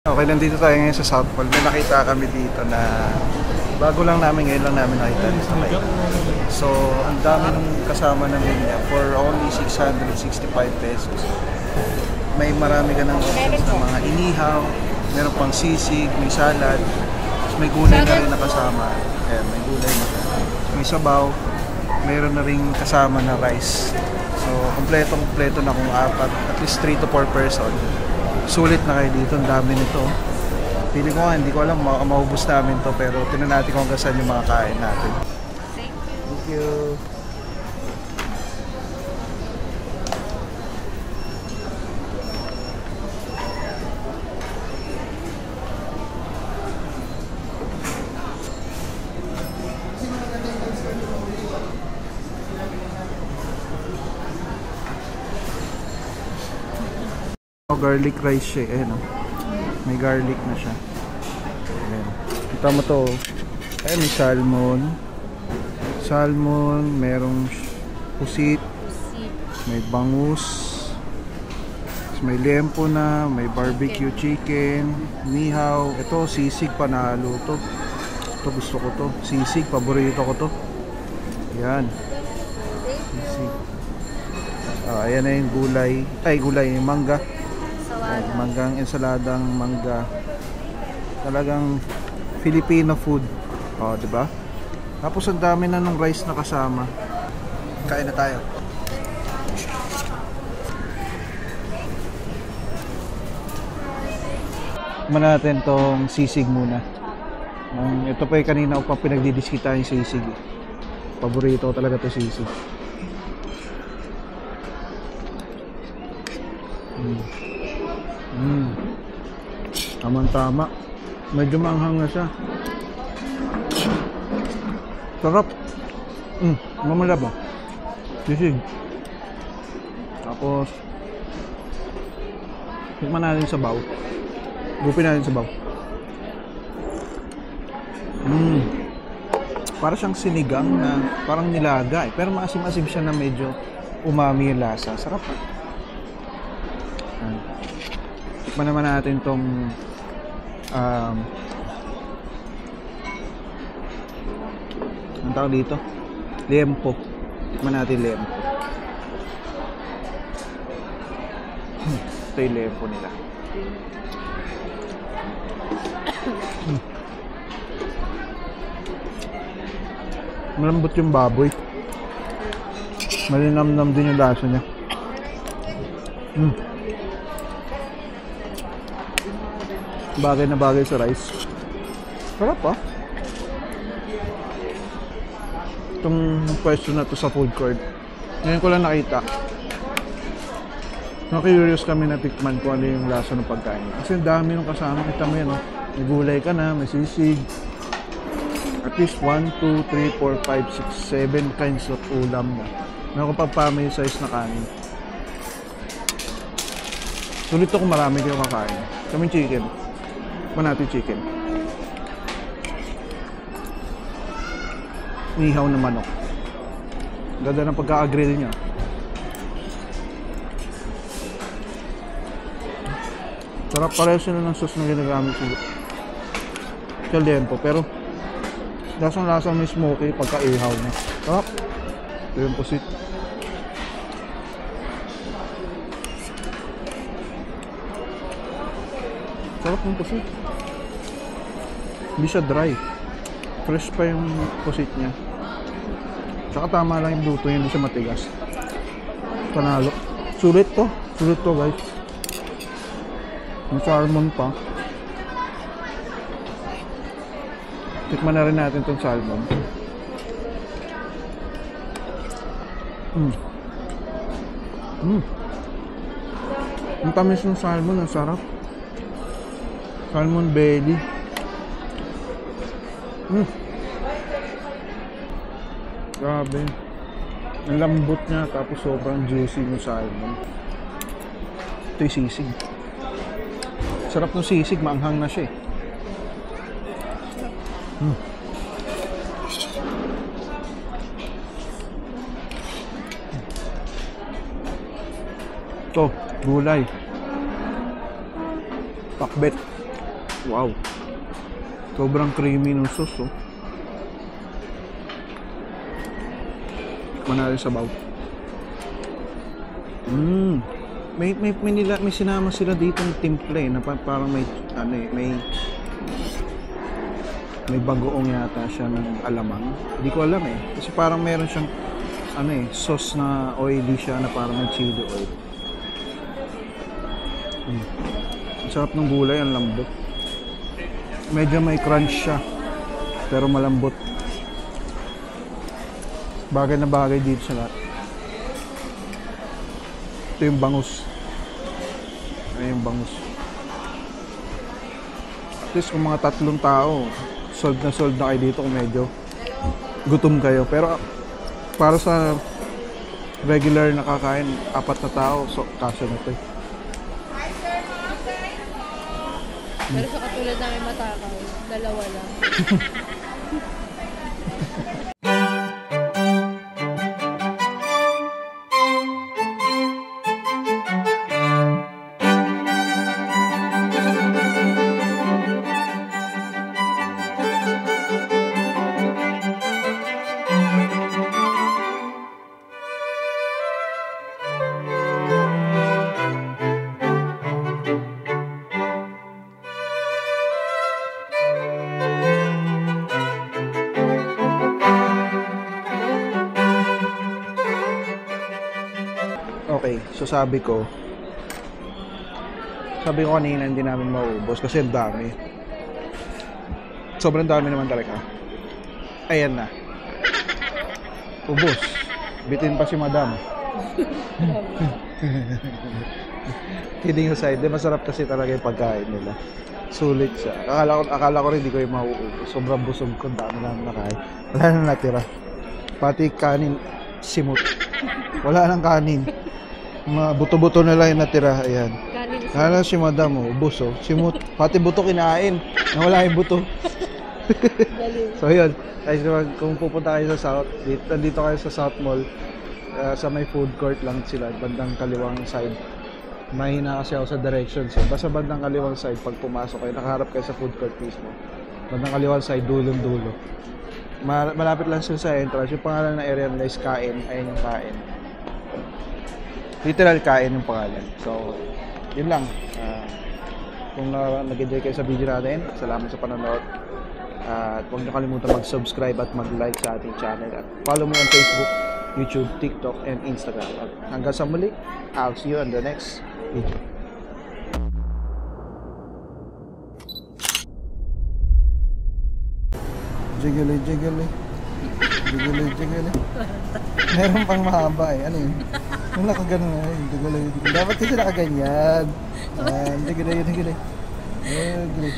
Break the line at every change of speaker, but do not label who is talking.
Okay, nandito tayo ngayon sa South Pole. May nakita kami dito na bago lang namin, ngayon lang namin nakita sa may. So, ang dami nung kasama ng linya for only 665 pesos. May marami ka ng options na mga inihaw, meron pang sisig, may salad, may gulay na rin na kasama. Ayan, may gulay na. May sabaw, mayroon na rin kasama na rice. So, kompleto na kung apat, at least 3 to 4 person. Sulit na kayo dito, ang dami nito. Pili ko nga, hindi ko alam, maubos namin to, pero tinan natin kung hanggang saan yung mga kain natin. Thank you. Garlic rice siya, ayan o. May garlic na siya. Ayan. Kita mo to. Ayan, may salmon, merong pusit, may bangus, may liempo na, may barbecue chicken, nihaw. Ito, sisig panalo to. Ito gusto ko to. Sisig, paborito ko to. Ayan. Sisig. Ayan na yung gulay. Ay, gulay, yung mangga. Manggang ensaladang mangga. Talagang Filipino food. Oh, 'di ba? Tapos ang dami na ng rice na kasama. Kain na tayo. Tikman natin tong sisig muna. Ito pa yung kanina ko pa pinagdidiskita yung sisig. Paborito ko talaga 'to sisig. Tama. Medyo manghang na siya. Sarap. Mamalab oh. Sisig. Tapos tikman natin sa baw. Gupin natin sa baw. Para siyang sinigang na parang nilaga eh. Pero maasim-asim siya na medyo umami yung lasa. Sarap. Tikman naman natin tong ang tawag dito? Liempo. Tikman natin liempo. Ito yung liempo nila. Malambot yung baboy. Malinamnam din yung lasa niya. Bagay na bagay sa rice. Sarap ah. Itong pwesto na to sa food court, ngayon ko lang nakita. Na-curious kami na tikman kung ano yung lasa ng pagkain. Kasi dami ng kasama. Kita mo yan oh. May gulay ka na, may sisig. At least 1, 2, 3, 4, 5, 6, 7 kinds of ulam na. Meron ko pa may size na kanin. Sulit to kung marami kayo kakain. Kaming chicken. Tikman natin chicken. Ihaw na manok. Ganda ng pagka-grill niya. Sarap, pareho sila ng sauce na ginagamit sa liempo. Pero lasang-lasang may smoky pagka-ihaw niya. Sarap. Ito yung pusit. Sarap ng pusit. Hindi siya dry. Fresh pa yung pusit niya. Tsaka tama lang yung luto niya, hindi siya matigas. Panalo. Sulit to guys. May salmon pa. Tikman na rin natin tong salmon. Ang tamis ng salmon, ang sarap. Salmon belly. Grabe. Ang lambot niya, tapos sobrang juicy yung salmon. Ito yung sisig. Sarap ng sisig, maanghang na siya eh. Ito, gulay. Pakbet. Wow. Sobrang creamy ng sauce, oh. Manalo sa baw. May sinama sila dito ng timpla eh, na parang may ano eh, may bagoong yata siya ng alamang. Hindi ko alam eh. Kasi parang meron siyang ano eh, sauce na oily siya na parang may chili oil. Ang sarap ng gulay, ang lambot. Medyo may crunch siya, pero malambot. Bagay na bagay dito sa lahat. Ito yung bangus. Ayan yung bangus. At least kung mga 3 tao, solve na kayo dito kung medyo gutom kayo. Pero para sa regular na kakain, 4 na tao, so kasya na ito.
Pero sa katulad namin matakaw, 2 lang.
Okay, so sabi ko kanina hindi namin mauubos kasi ang dami. Sobrang dami naman talaga. Ayan na. Ubos. Bitin pa si madam. Kidding aside, masarap kasi talaga yung pagkain nila. Sulit siya. Akala ko rin hindi ko yung mauubos. Sobrang busog ko, dami namin nakain. Wala na natira. Pati kanin, simot. Wala nang kanin. Mga buto-buto na lang yung natira. Ayan. Kala si madam, oh, ubos, oh. Simot. Pati buto kinain. Nawala yung buto. So yun. Guys, kung pupunta kayo sa South, dito kayo sa South Mall, sa may food court lang sila, bandang kaliwang side. Mahina kasi ako sa directions. Eh. Basta bandang kaliwang side, pag pumasok kayo, nakaharap kayo sa food court mismo. Bandang kaliwang side, dulong-dulo. Malapit lang sila sa entrance. Yung pangalan ng area nila is Kain. Ayun yung Kain. Literal Kain yung pangalan. So, yun lang. Kung nag-enjoy kayo sa video natin, salamat sa panonood. At huwag niyo kalimutan mag-subscribe at mag-like sa ating channel. At follow me on Facebook, YouTube, TikTok, and Instagram. At hanggang sa muli, I'll see you on the next video. Jiggle, jiggle. Jiggle, jiggle. Meron pang mahaba eh. Ano yun? Yung nakagano na yun. Jiggle, jiggle. Dapat kasi nakaganyan. Jiggle, jiggle. Jiggle.